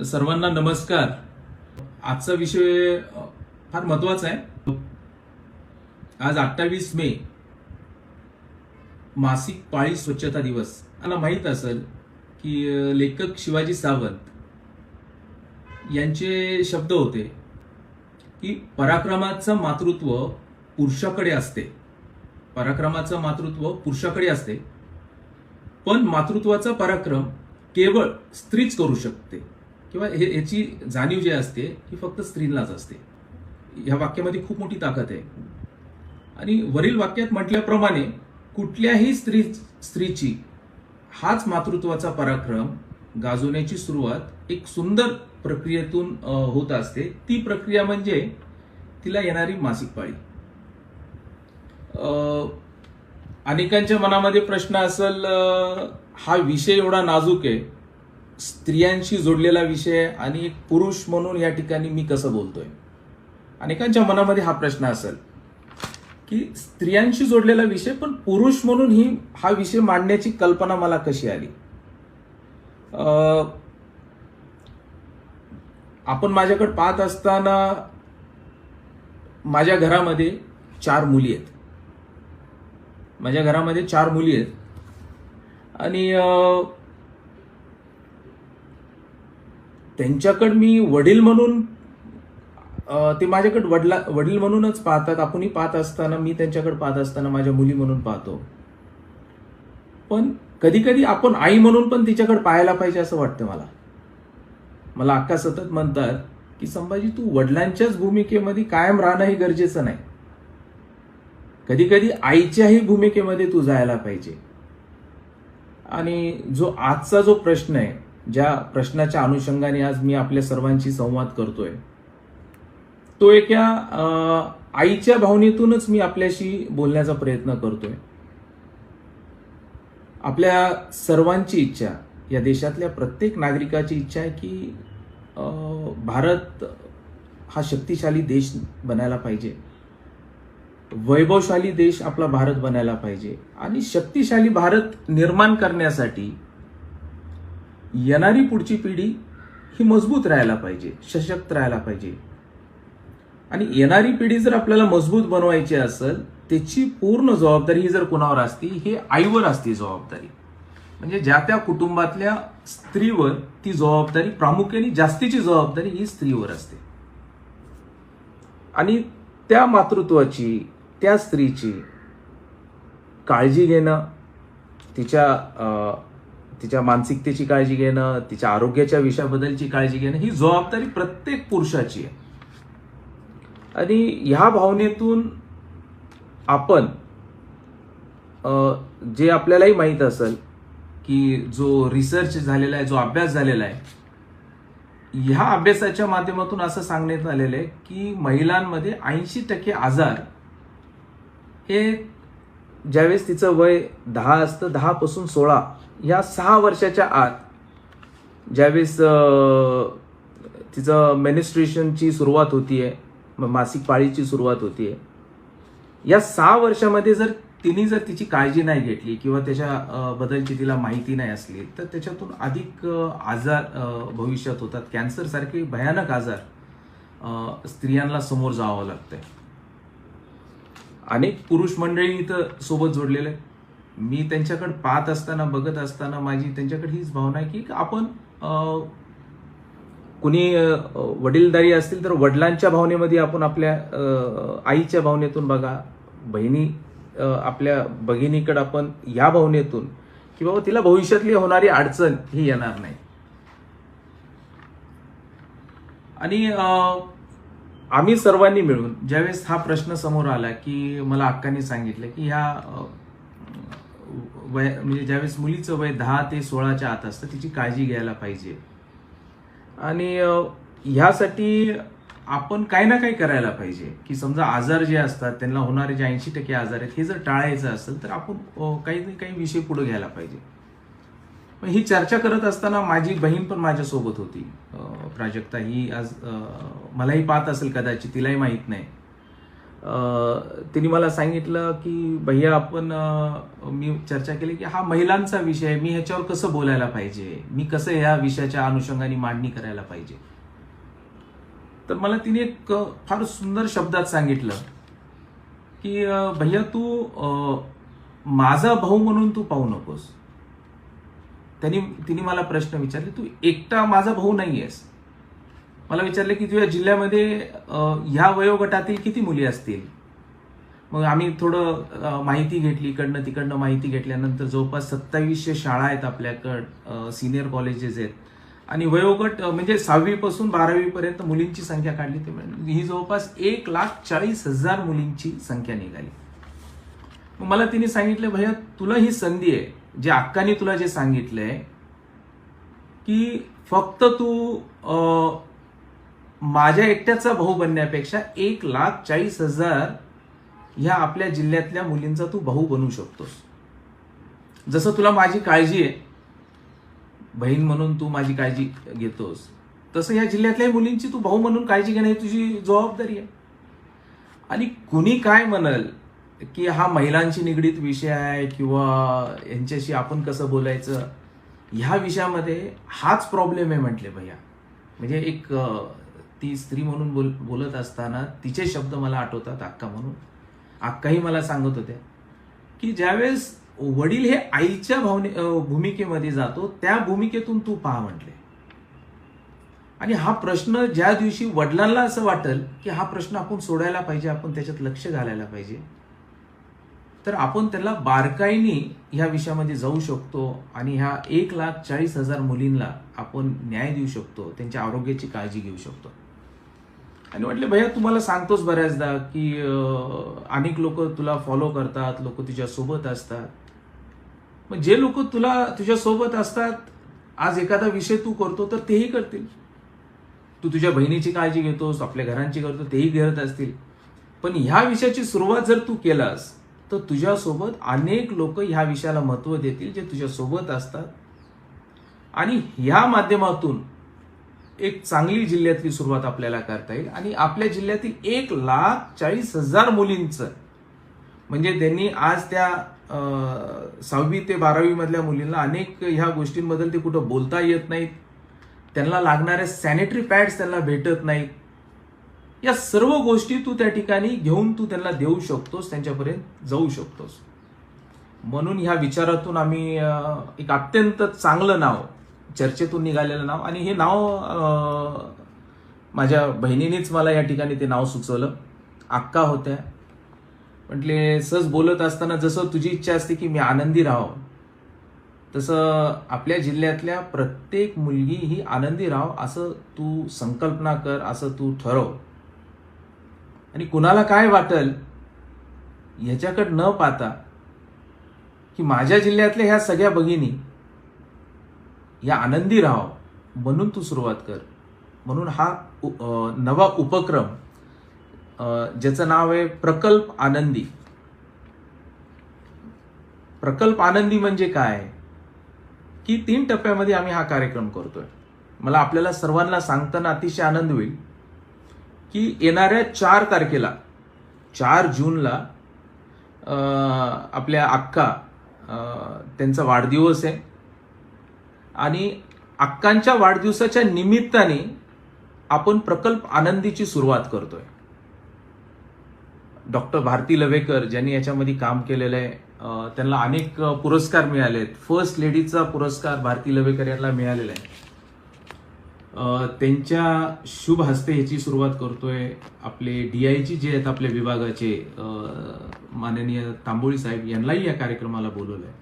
सर्वांना नमस्कार. आजचा विषय फार महत्वाचा आहे. आज 28 मे मासिक पाळी स्वच्छता दिवस. मला माहित असेल की लेखक शिवाजी सावंत यांचे शब्द होते की पराक्रमाचं मातृत्व पुरुषाकडे असते. पराक्रमाचं मातृत्व पुरुषाकडे असते, पण मातृत्वाचा पराक्रम केवळ स्त्रीच करू शकते, किंवा याची जाणीव जी असते ही फक्त स्त्रीलाच असते. या वाक्यामध्ये खूप मोठी ताकद आहे. आणि वरील वाक्यात म्हटल्याप्रमाणे कुठल्याही स्त्रीची हाच मातृत्वाचा पराक्रम गाजवण्याची सुरुवात एक सुंदर प्रक्रियेतून होत असते. ती प्रक्रिया म्हणजे तिला येणारी मासिक पाळी. अनेकांच्या मनामध्ये प्रश्न असेल, हा विषय एवढा नाजूक आहे, स्त्रियांशी जोडलेला विषय, आणि एक पुरुष म्हणून या ठिकाणी मी कसं बोलतोय. अनेकांच्या मनामध्ये हा प्रश्न असेल की स्त्रियांशी जोडलेला विषय, पण पुरुष म्हणून हा विषय मांडण्याची कल्पना मला कशी आली. आपण माझ्याकडे पाहत असताना माझ्या घरामध्ये 4 मुली आहेत. माझ्या घरामध्ये 4 मुली आहेत. आणि त्यांच्याकडे मी वडील म्हणून, ते माझ्याकडे वडील म्हणूनच पाहतात. आपणही पाहत असताना, मी त्यांच्याकडे पाहत असताना माझ्या मुली म्हणून पाहतो. पण कधी कधी आपण आई म्हणून पण तिच्याकडे पाहायला पाहिजे असं वाटतं मला अक्का सतत म्हणतात की संभाजी, तू वडिलांच्याच भूमिकेमध्ये कायम राहणं हे गरजेचं नाही. कधी कधी आईच्याही भूमिकेमध्ये तू जायला पाहिजे. आणि आजचा जो प्रश्न आहे, ज्या प्रश्नाच्या अनुषंगाने आज मी आपल्या सर्वांशी संवाद करतोय, तो एका आईच्या भावनेतूनच मी आपल्याशी बोलण्याचा प्रयत्न करतोय. आपल्या सर्वांची इच्छा, या देशातल्या प्रत्येक नागरिकाची इच्छा आहे की भारत हा शक्तिशाली देश बनायला पाहिजे, वैभवशाली देश आपला भारत बनायला पाहिजे. आणि शक्तिशाली भारत निर्माण करण्यासाठी येणारी पुढची पिढी ही मजबूत राहायला पाहिजे, सशक्त राहायला पाहिजे. आणि येणारी पिढी जर आपल्याला मजबूत बनवायची असेल, त्याची पूर्ण जबाबदारी ही जर कुणावर असती, हे आईवर असती जबाबदारी. म्हणजे ज्या त्या कुटुंबातल्या स्त्रीवर ती जबाबदारी, प्रामुख्याने जास्तीची जबाबदारी ही स्त्रीवर असते. आणि त्या मातृत्वाची, त्या स्त्रीची काळजी घेणं, तिच्या मानसिकतेची काळजी घेणं, तिच्या आरोग्याच्या विषयाबद्दलची काळजी घेणं, ही जबाबदारी प्रत्येक पुरुषाची आहे. आणि ह्या भावनेतून आपण, जे आपल्यालाही माहीत असेल की जो रिसर्च झालेला आहे, जो अभ्यास झालेला आहे, ह्या अभ्यासाच्या माध्यमातून असं सांगण्यात आलेलं आहे की महिलांमध्ये 80% आजार हे ज्यावेळेस तिचं वय 10 असतं, 10 पासून 16 या 6 वर्षाच्या आत, ज्यावेळेस तिचं मेनिस्ट्रेशनची सुरुवात होतीये, मासिक पाळीची सुरुवात होतीये, या 6 वर्षामध्ये जर तिने तिची काळजी नाही घेतली किंवा त्याच्या बद्दलची तिला माहिती नाही असली, तर त्याच्यातून अधिक आजार भविष्यात होतात. कॅन्सर सारखे भयानक आजार स्त्रियांना समोर जावं लागतंय. अनेक पुरुष मंडळी इथं सोबत जोडलेले. मी त्यांच्याकडे पाहत असताना, बघत असताना माझी त्यांच्याकडे हीच भावना आहे की आपण, कुणी वडीलधारी असतील तर वडिलांच्या भावनेमध्ये आपण आपल्या आईच्या भावनेतून बघा, बहिणी आपल्या भगिनीकडे आपण या भावनेतून, की बाबा तिला भविष्यातली होणारी अडचण ही येणार नाही. आणि आम्ही सर्वांनी मिळून ज्यावेळेस हा प्रश्न समोर आला की मला अक्कांनी सांगितलं की म्हणजे ज्यावेळेस मुलीचं वय 10 ते 16च्या आत असतं, तिची काळजी घ्यायला पाहिजे. आणि ह्यासाठी आपण काही ना काही करायला पाहिजे. की समजा आजार जे असतात, त्यांना होणारे जे 80% आजार आहेत, हे जर टाळायचं असेल तर आपण काही ना काही विषय पुढे घ्यायला पाहिजे. ही चर्चा करत असताना माझी बहीण पण माझ्यासोबत होती, प्राजक्ता. ही आज मलाही पाहत असेल कदाचित, तिलाही माहीत नाही. तिने मला सांगितलं की भैया आपण मी चर्चा केली की हा महिलांचा विषय आहे, मी ह्याच्यावर कसं बोलायला पाहिजे, मी कसं ह्या विषयाच्या अनुषंगाने मांडणी करायला पाहिजे. तर मला तिने एक फार सुंदर शब्दात सांगितलं की भैया तू माझा भाऊ म्हणून तू पाहू नकोस. तिने मला प्रश्न विचारले, तू एकटा माझा भाऊ नाहीयेस. मला विचारले की तुझ्या जिल्ह्यामध्ये ह्या वयोगटातील किती मुली असतील. मग आम्ही थोडं माहिती घेतली, इकडनं तिकडनं माहिती घेतल्यानंतर जवळपास 2700 शाळा आहेत आपल्याकडं, सिनियर कॉलेजेस आहेत, आणि वयोगट म्हणजे 6वी पासून 12वी पर्यंत मुलींची संख्या काढली ते ही जवळपास 1,40,000 मुलींची संख्या निघाली. मग मला तिने सांगितलं, भैया तुला ही संधी आहे, जे अक्काने तुला जे सांगितलंय की फक्त तू माझ्या एकट्याचा भाऊ बनण्यापेक्षा 1,40,000 ह्या आपल्या जिल्ह्यातल्या मुलींचा तू भाऊ बनू शकतोस. जसं तुला माझी काळजी आहे, बहीण म्हणून तू माझी काळजी घेतोस, तसं या जिल्ह्यातल्या मुलींची तू भाऊ म्हणून काळजी घेणं ही तुझी जबाबदारी आहे. आणि कुणी काय म्हणल की हा महिलांशी निगडीत विषय आहे किंवा यांच्याशी आपण कसं बोलायचं, ह्या विषयामध्ये हाच प्रॉब्लेम आहे म्हटले भैया. म्हणजे एक ती स्त्री म्हणून बोलत असताना तिचे शब्द मला आठवतात, अक्का म्हणून. अक्काही मला सांगत होत्या की ज्यावेळेस वडील हे आईच्या भूमिकेमध्ये जातो, त्या भूमिकेतून तू पहा म्हटले. आणि हा प्रश्न ज्या दिवशी वडिलांना असं वाटेल की हा प्रश्न आपण सोडायला पाहिजे, आपण त्याच्यात लक्ष घालायला पाहिजे, तर आपण त्याला बारकाईने ह्या विषयामध्ये जाऊ शकतो आणि ह्या 1,40,000 मुलींना आपण न्याय देऊ शकतो, त्यांच्या आरोग्याची काळजी घेऊ शकतो. आणि म्हटले भैया तुम्हाला सांगतोच बऱ्याचदा की अनेक लोक तुला फॉलो करतात, लोक तुझ्या सोबत असतात. मग जे लोक तुझ्या सोबत असतात, आज एखादा विषय तू करतो तर तेही करतील. तू तुझ्या बहिणीची काळजी घेतोस, आपल्या घरांची करतो, तेही घेत असतील. पण ह्या विषयाची सुरुवात जर तू केलास तर तुझ्यासोबत अनेक लोक ह्या विषयाला महत्व देतील, जे तुझ्या सोबत असतात. आणि ह्या माध्यमातून एक चांगली जिल्ह्यातली सुरुवात आपल्याला करता येईल. आणि आपल्या जिल्ह्यातील 1,40,000 मुलींचं, म्हणजे त्यांनी आज त्या 6वी ते 12वी मधल्या मुलींना अनेक ह्या गोष्टींबद्दल ते कुठं बोलता येत नाहीत, त्यांना लागणारे सॅनिटरी पॅड्स त्यांना भेटत नाहीत. या सर्व गोष्टी तू त्या ठिकाणी घेऊन तू त्यांना देऊ शकतोस, त्यांच्यापर्यंत जाऊ शकतोस. म्हणून ह्या विचारातून आम्ही एक अत्यंत चांगलं नाव, चर्चेतून निघालेलं नाव, आणि हे नाव माझ्या बहिणीनेच मला या ठिकाणी ते नाव सुचवलं. अक्का होत्या. म्हटले सहज बोलत असताना जसं तुझी इच्छा असते की मी आनंदी राहावं, तसं आपल्या जिल्ह्यातल्या प्रत्येक मुलगी ही आनंदी राहावं असं तू संकल्पना कर, असं तू ठरव. आणि कुणाला काय वाटेल ह्याच्याकडे न पाहता की माझ्या जिल्ह्यातल्या ह्या सगळ्या भगिनी या आनंदी राहावं म्हणून तू सुरुवात कर. म्हणून हा नवा उपक्रम, ज्याचं नाव आहे प्रकल्प आनंदी. प्रकल्प आनंदी म्हणजे काय की 3 टप्प्यामध्ये आम्ही हा कार्यक्रम करतोय. मला आपल्याला सर्वांना सांगताना अतिशय आनंद होईल की येणाऱ्या 4 तारखेला, 4 जूनला आपल्या अक्का त्यांचा वाढदिवस आहे. आणि अक्कांच्या वाढदिवसाच्या निमित्ताने आपण प्रकल्प आनंदीची सुरुवात करतोय. डॉक्टर भारती लवेकर ज्यांनी याच्यामध्ये काम केलेलं आहे, त्यांना अनेक पुरस्कार मिळालेत. फर्स्ट लेडीचा पुरस्कार भारती लवेकर यांना मिळालेला आहे. त्यांच्या शुभ हस्ते ह्याची सुरुवात करतोय. आपले DIG जे आहेत आपल्या विभागाचे, माननीय तांबोळी साहेब, यांनाही या कार्यक्रमाला बोलवलंय.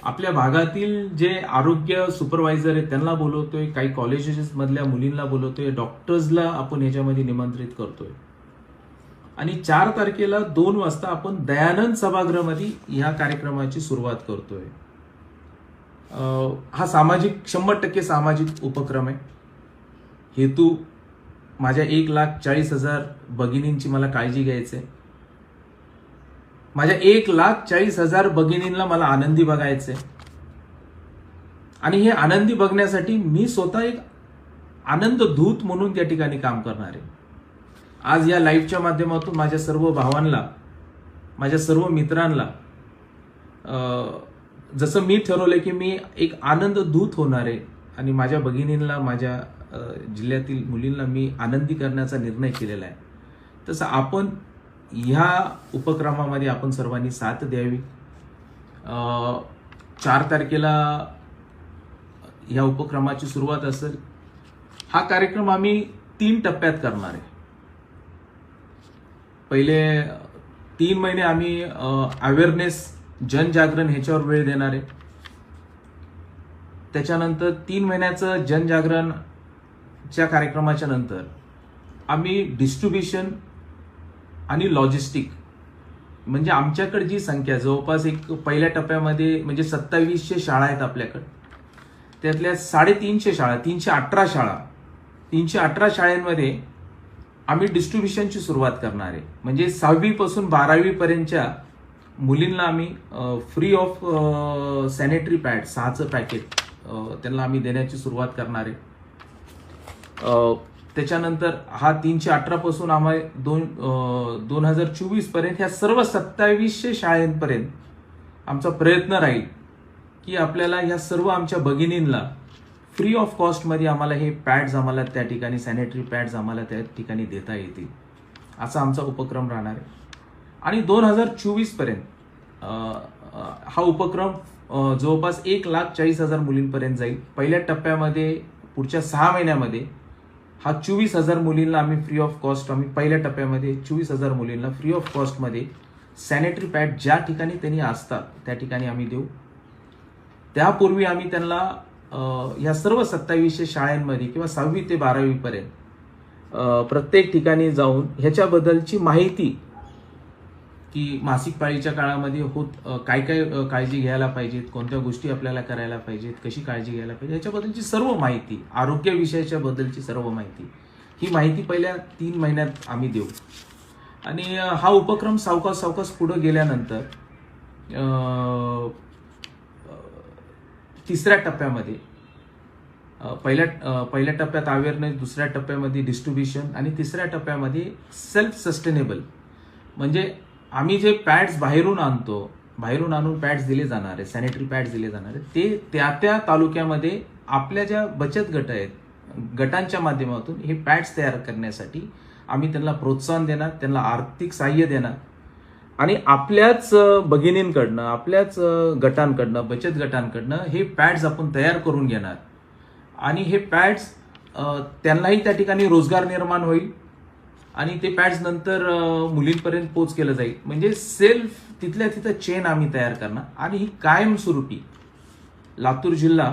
आपल्या भागातील जे आरोग्य सुपरवायझर आहेत त्यांना बोलवतोय, काही कॉलेजेस मधल्या मुलींना बोलवतोय, डॉक्टर्सला आपण ह्याच्यामध्ये निमंत्रित करतोय. आणि 4 तारखेला 2 वाजता आपण दयानंद सभागृहामध्ये ह्या कार्यक्रमाची सुरुवात करतोय. हा 100% सामाजिक उपक्रम आहे. हेतू माझ्या 1,40,000 भगिनींची मला काळजी घ्यायची आहे. माझ्या 1,40,000 भगिनींना मला आनंदी बघायचंय. आणि हे आनंदी बघण्यासाठी मी स्वतः एक आनंद दूत म्हणून त्या ठिकाणी काम करणार आहे. आज या लाईव्हच्या माध्यमातून माझ्या सर्व भावांना, माझ्या सर्व मित्रांना, जसं मी ठरवलं की मी एक आनंद दूत होणार आहे आणि माझ्या भगिनींना, माझ्या जिल्ह्यातील मुलींना मी आनंदी करण्याचा निर्णय केलेला आहे, तसं आपण ह्या उपक्रमामध्ये आपण सर्वांनी साथ द्यावी. 4 तारखेला ह्या उपक्रमाची सुरुवात असेल. हा कार्यक्रम आम्ही 3 टप्प्यात करणार आहे. पहिले 3 महिने आम्ही अवेअरनेस, जनजागरण ह्याच्यावर वेळ देणार आहे. त्याच्यानंतर 3 महिन्याचं जनजागरणच्या कार्यक्रमाच्या नंतर आम्ही डिस्ट्रीब्युशन आणि लॉजिस्टिक, म्हणजे आमच्याकडे जी संख्या जवळपास एक पहिल्या टप्प्यामध्ये म्हणजे 2700 शाळा आहेत आपल्याकडे, त्यातल्या 350 शाळा, 318 शाळांमध्ये आम्ही डिस्ट्रीब्युशनची सुरुवात करणार आहे. म्हणजे 6वी पासून 12वी पर्यंतच्या मुलींना आम्ही फ्री ऑफ सॅनिटरी पॅड 6चं पॅकेट त्यांना आम्ही देण्याची सुरुवात करणार आहे. त्याच्यानंतर हा 318 पासून आम्ही 2024 पर्यंत ह्या सर्व 2700 शाळांपर्यंत आमचा प्रयत्न राहील की आपल्याला ह्या सर्व आमच्या भगिनींना फ्री ऑफ कॉस्टमध्ये आम्हाला हे पॅड्स, आम्हाला त्या ठिकाणी सॅनिटरी पॅड्स आम्हाला त्या ठिकाणी देता येतील, असा आमचा उपक्रम राहणार आहे. आणि 2024 पर्यंत हा उपक्रम जवळपास 1,40,000 मुलींपर्यंत जाईल. पहिल्या टप्प्यामध्ये पुढच्या 6 महिन्यामध्ये हा 24,000 मुलींना आम्ही फ्री ऑफ कॉस्ट, आम्ही पहिल्या टप्प्यामध्ये 24,000 मुलींना फ्री ऑफ कॉस्टमध्ये सॅनिटरी पॅड ज्या ठिकाणी त्यांनी असतात त्या ठिकाणी आम्ही देऊ. त्यापूर्वी आम्ही त्यांना या सर्व 2700 शाळांमध्ये किंवा 6वी ते 12वी पर्यंत प्रत्येक ठिकाणी जाऊन ह्याच्याबद्दलची माहिती, की मासिक पाळीच्या काळामध्ये काय काय काळजी घ्यायला पाहिजेत, कोणत्या गोष्टी आपल्याला करायला पाहिजेत, कशी काळजी घ्यायला पाहिजे, याच्याबद्दलची सर्व माहिती, आरोग्यविषयाच्या बद्दलची सर्व माहिती, ही माहिती पहिल्या 3 महिन्यात आम्ही देऊ. आणि हा उपक्रम सावकाश पुढे गेल्यानंतर 3ऱ्या टप्प्यामध्ये पहिल्या टप्प्यात अवेअरनेस, 2ऱ्या टप्प्यामध्ये डिस्ट्रीब्युशन आणि 3ऱ्या टप्प्यामध्ये सेल्फ सस्टेनेबल, म्हणजे आम्ही जे पॅड्स बाहेरून आणून पॅड्स दिले जाणार आहे, सॅनिटरी पॅड्स दिले जाणार आहेत, ते त्या तालुक्यामध्ये आपल्या ज्या बचत गट आहेत, गटांच्या माध्यमातून हे पॅड्स तयार करण्यासाठी आम्ही त्यांना प्रोत्साहन देणार, त्यांना आर्थिक सहाय्य देणार आणि आपल्याच भगिनींकडनं, आपल्याच गटांकडनं, बचत गटांकडनं हे पॅड्स आपण तयार करून घेणार आणि हे पॅड्स त्यांनाही त्या ठिकाणी रोजगार निर्माण होईल आणि ते पॅड्स नंतर मुलींपर्यंत पोच केलं जाईल. म्हणजे सेल्फ तिथल्या तिथं चेन आम्ही तयार करणार आणि ही कायमस्वरूपी, लातूर जिल्हा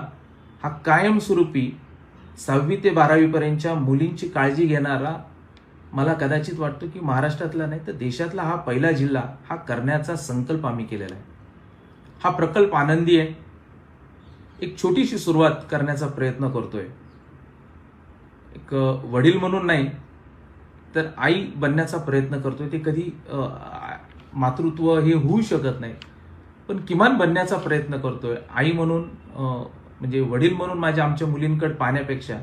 हा कायमस्वरूपी 6वी ते 12वी पर्यंतच्या मुलींची काळजी घेणारा, मला कदाचित वाटतं की महाराष्ट्रातला नाही तर देशातला हा पहिला जिल्हा हा करण्याचा संकल्प आम्ही केलेला आहे. हा प्रकल्प आनंदी आहे. एक छोटीशी सुरुवात करण्याचा प्रयत्न करतोय. एक वडील म्हणून नाही तर आई बनण्याचा प्रयत्न करतोय. ते कधी मातृत्व हे होऊ शकत नाही, पण किमान बनण्याचा प्रयत्न करतोय. आई म्हणून म्हणजे वडील म्हणून आमच्या मुलींकडे पाहण्यापेक्षा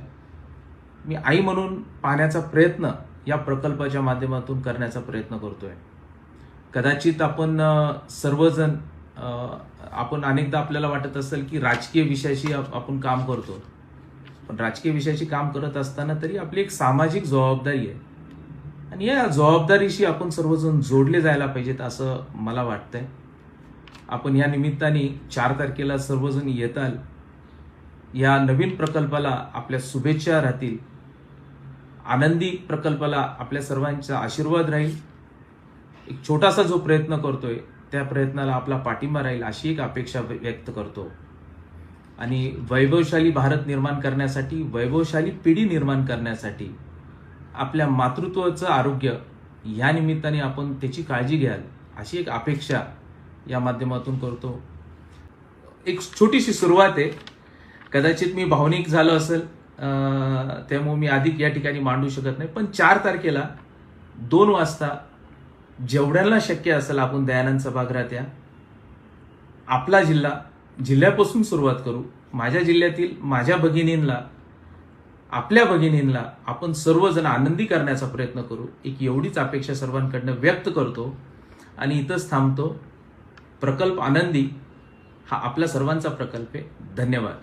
मी आई म्हणून पाहण्याचा प्रयत्न या प्रकल्पाच्या माध्यमातून करण्याचा प्रयत्न करतोय. कदाचित आपण सर्वजण आपण अनेकदा आपल्याला वाटत असेल की राजकीय विषयाशी आपण काम करतो, पण राजकीय विषयाशी काम करत असताना तरी आपली एक सामाजिक जबाबदारी आहे आणि या जबाबदारीशी आपण सर्वजण जोडले जायला पाहिजेत असं मला वाटतंय. आपण या निमित्ताने 4 तारखेला सर्वजण येताल. या नवीन प्रकल्पाला आपल्या शुभेच्छा राहतील. आनंदी प्रकल्पाला आपल्या सर्वांचा आशीर्वाद राहील. एक छोटासा जो प्रयत्न करतोय त्या प्रयत्नाला आपला पाठिंबा राहील अशी एक अपेक्षा व्यक्त करतो. आणि वैभवशाली भारत निर्माण करण्यासाठी, वैभवशाली पिढी निर्माण करण्यासाठी आपल्या मातृत्वाचं आरोग्य या निमित्ताने आपण त्याची काळजी घ्याल अशी एक अपेक्षा या माध्यमातून करतो. एक छोटीशी सुरुवात आहे. कदाचित मी भावनिक झालो असेल त्यामुळे मी अधिक या ठिकाणी मांडू शकत नाही, पण 4 तारखेला 2 वाजता जेवढ्यांना शक्य असेल आपण दयानंद सभागृहात या. आपला जिल्ह्यापासून सुरुवात करू. माझ्या जिल्ह्यातील माझ्या भगिनींना आपल्या भगिनींना आपण सर्वजण आनंदी करण्याचा प्रयत्न करू, एक एवढीच अपेक्षा सर्वांकडनं व्यक्त करतो आणि इथंच थांबतो. प्रकल्प आनंदी हा आपल्या सर्वांचा प्रकल्प आहे. धन्यवाद.